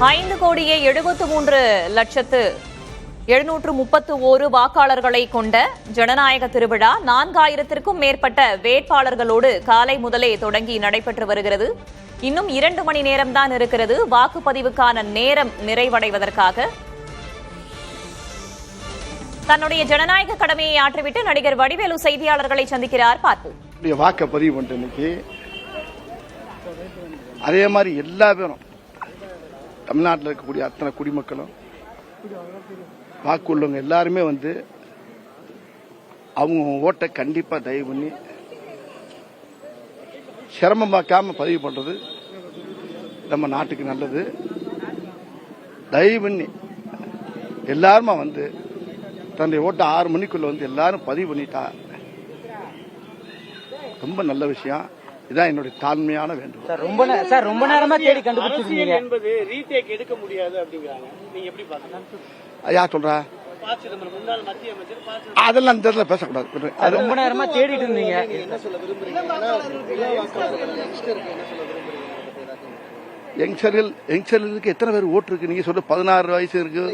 5,73,731 வாக்காளர்களை கொண்ட ஜனநாயக திருவிழா 4000த்திற்கும் மேற்பட்ட வேட்பாளர்களோடு காலை முதலே தொடங்கி நடைபெற்று வருகிறது. இன்னும் 2 மணி நேரம்தான் இருக்கிறது வாக்குப்பதிவுக்கான நேரம் நிறைவடைவதற்காக. தன்னுடைய ஜனநாயக கடமையை ஆற்றிவிட்டு நடிகர் வடிவேலு செய்தியாளர்களை சந்திக்கிறார். பார்ப்போம். வாக்குப்பதிவு பண்ணிட்டு இன்னைக்கு அதே மாதிரி எல்லா பேரும் தமிழ்நாட்டில் இருக்கக்கூடிய அத்தனை குடிமக்களும் வாக்கு உள்ளவங்க எல்லாருமே வந்து அவங்க ஓட்டை கண்டிப்பா தயவு பண்ணி சிரமமாக்காம பதிவு பண்றது நம்ம நாட்டுக்கு நல்லது. தயவு பண்ணி எல்லாருமா வந்து தன்னுடைய ஓட்டை 6 மணிக்குள்ள வந்து எல்லாரும் பதிவு பண்ணிட்டா ரொம்ப நல்ல விஷயம். இதான் என்னுடைய தாழ்மையான வேண்டும். ரொம்ப நேரமா தேடி கண்டுபிடிச்சிருக்கீங்க என்பது ரீடேக் எடுக்க முடியாது அப்படிங்கறாங்க. நீங்க எப்படி பாக்குறீங்க? யார் சொல்றா? முன்னாள் மத்திய அமைச்சர் அதெல்லாம் இந்த இடத்துல பேசக்கூடாது. ரொம்ப நேரமா தேடிட்டு இருந்தீங்க. என்ன சொல்ல விரும்புறீங்க? யங்ஸ்டர்களுக்கு எத்தனை பேர் ஓட்டு இருக்கு? நீங்க சொல்ற 16 வயசு இருக்கு,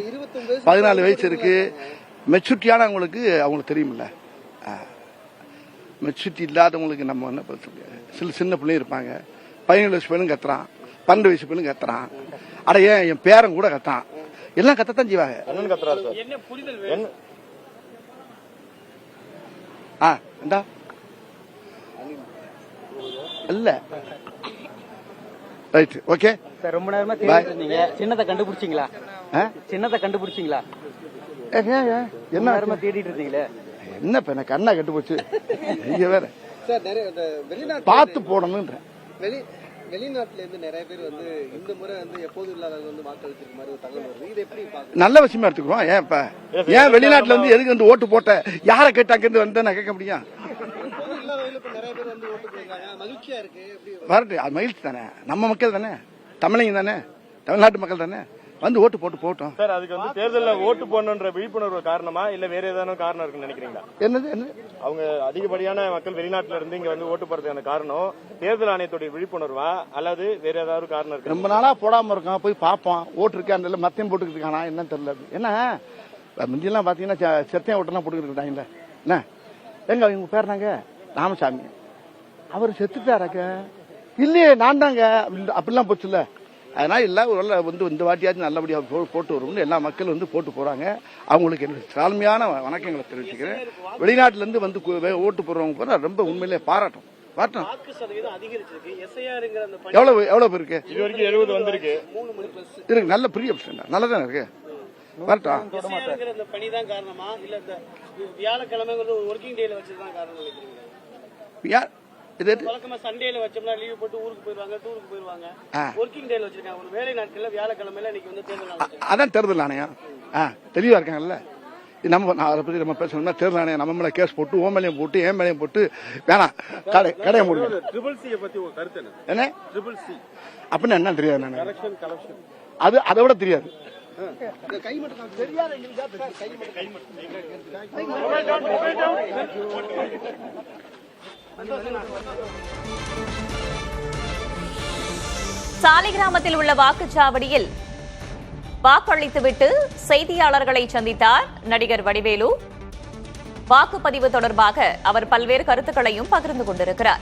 14 வயசு இருக்கு. மெச்சூரிட்டியானவங்களுக்கு அவங்களுக்கு தெரியுமில்ல. மெச்சூரிட்டி இல்லாதவங்களுக்கு நம்ம என்ன பண்ண முடியாது. சின்ன பிள்ளைங்க இருப்பாங்க. 17 வயசு பையனும் கத்துறான், 12 வயசு பையனும் கத்துறான். அட ஏன் என் பேரன் கூட கத்தான். எல்லாம் கத்தத்தான் செய்வாங்க. இல்ல ரைட் ஓகே. ரொம்ப நேரமா தேடிட்டு இருந்தீங்க. சின்னத்தை கண்டுபிடிச்சீங்களா? சின்னத்தை கண்டுபிடிச்சீங்களா? என்ன நேரமா தேடிட்டு இருந்தீங்களே. என்ன இப்ப எனக்கு கண்ணா கட்டு போச்சு. நீங்க வேற பார்த்து போடணும்ன்ற. வெளிநாட்டுல இருந்து நிறைய பேர் வந்து இந்த முறை வந்து எப்போது இல்லாத வந்து வாக்களிச்சிருக்க மாதிரி ஒரு தகவல் வருது. இது எப்படி பாக்குறீங்க? நல்ல விஷயமா எடுத்துக்கிறோம். ஏன் இப்ப ஏன் வெளிநாட்டுல இருந்து எதுக்கு வந்து ஓட்டு போட்ட யாரை கேட்டாங்க வந்து நான் கேட்க முடியும்? நிறைய பேர் வந்து ஓட்டு போயிருக்காங்க. மகிழ்ச்சியா இருக்கு. வரட்டு அது மகிழ்ச்சி தானே. நம்ம மக்கள் தானே, தமிழங்க தானே, தமிழ்நாட்டு மக்கள் தானே. வந்து ஓட்டு போட்டு போட்டோம் சார். அதுக்கு வந்து தேர்தலில் ஓட்டு போடணுன்ற விழிப்புணர்வு காரணமா இல்ல வேற ஏதாவது காரணம் இருக்குன்னு நினைக்கிறீங்களா? என்னது அவங்க அதிகப்படியான மக்கள் வெளிநாட்டுல இருந்து இங்க வந்து ஓட்டு போறதுக்கான காரணம் தேர்தல் ஆணையத்துடைய விழிப்புணர்வா அல்லது வேற ஏதாவது காரணம் இருக்கு? ரொம்ப நாளா போடாம இருக்கோம். போய் பார்ப்போம் ஓட்டு இருக்கான்னு. மத்தியம் போட்டுக்கிட்டு என்னன்னு தெரியல. என்ன முந்தியெல்லாம் பாத்தீங்கன்னா செத்தையும் ஓட்டெல்லாம் போட்டுக்கிட்டு என்ன எங்க இவங்க பேர் நாங்க ராமசாமி. அவர் செத்துட்டாராக்க இல்லையே நான் தாங்க அப்படிலாம் போச்சு இல்ல. அதனால எல்லாம் வந்து இந்த வாட்டியாச்சும் நல்லபடியா போட்டு வரும்னு எல்லா மக்களும் வந்து போட்டு போறாங்க. அவங்களுக்கு என்னுடைய தாழ்மையான வணக்கங்களை தெரிவிச்சுக்கிறேன். வெளிநாட்டுல இருந்து வந்து ஓட்டு போடுறவங்க போற ரொம்ப உண்மையிலே பாராட்டும். எவ்வளவு பேருக்கு இது வரைக்கும் 70 வந்திருக்கு. இருக்கு நல்ல பெரிய நல்லதானே இருக்கு. வரட்டும். பணிதான் காரணமா இல்ல இந்த வியாழக்கிழமை ஒர்க்கிங் டேல வச்சதுதான் காரணம்? சண்டேல வச்சோம்னா லீவ் போட்டு ஊருக்கு போயிருவாங்க, டூருக்கு போயிருவாங்க. ஒர்க்கிங் டேல வச்சிருக்காங்க. ஒரு வேலை நாட்கள்ல வியாழக்கிழமையில இன்னைக்கு வந்து தேர்தல். அதான் தேர்தல் ஆணையம் தெளிவா இருக்காங்கல்ல. நம்ம அதை பத்தி நம்ம பேசணும்னா தேர்தல் ஆணையம் நம்ம மேல கேஸ் போட்டு ஓ மேலையும் போட்டு ஏன் மேலையும் போட்டு வேணாம் கடையை முடியும். ட்ரிபிள் சி பத்தி ஒரு கருத்து என்ன? ட்ரிபிள் சி அப்படின்னு என்ன தெரியாது. நான் கலெக்ஷன் அது அதை விட தெரியாது. சாலிகிராமத்தில் உள்ள வாக்குச்சாவடியில் வாக்களித்துவிட்டு செய்தியாளர்களை சந்தித்தார் நடிகர் வடிவேலு. வாக்குப்பதிவு தொடர்பாக அவர் பல்வேறு கருத்துக்களையும் பகிர்ந்து கொண்டிருக்கிறார்.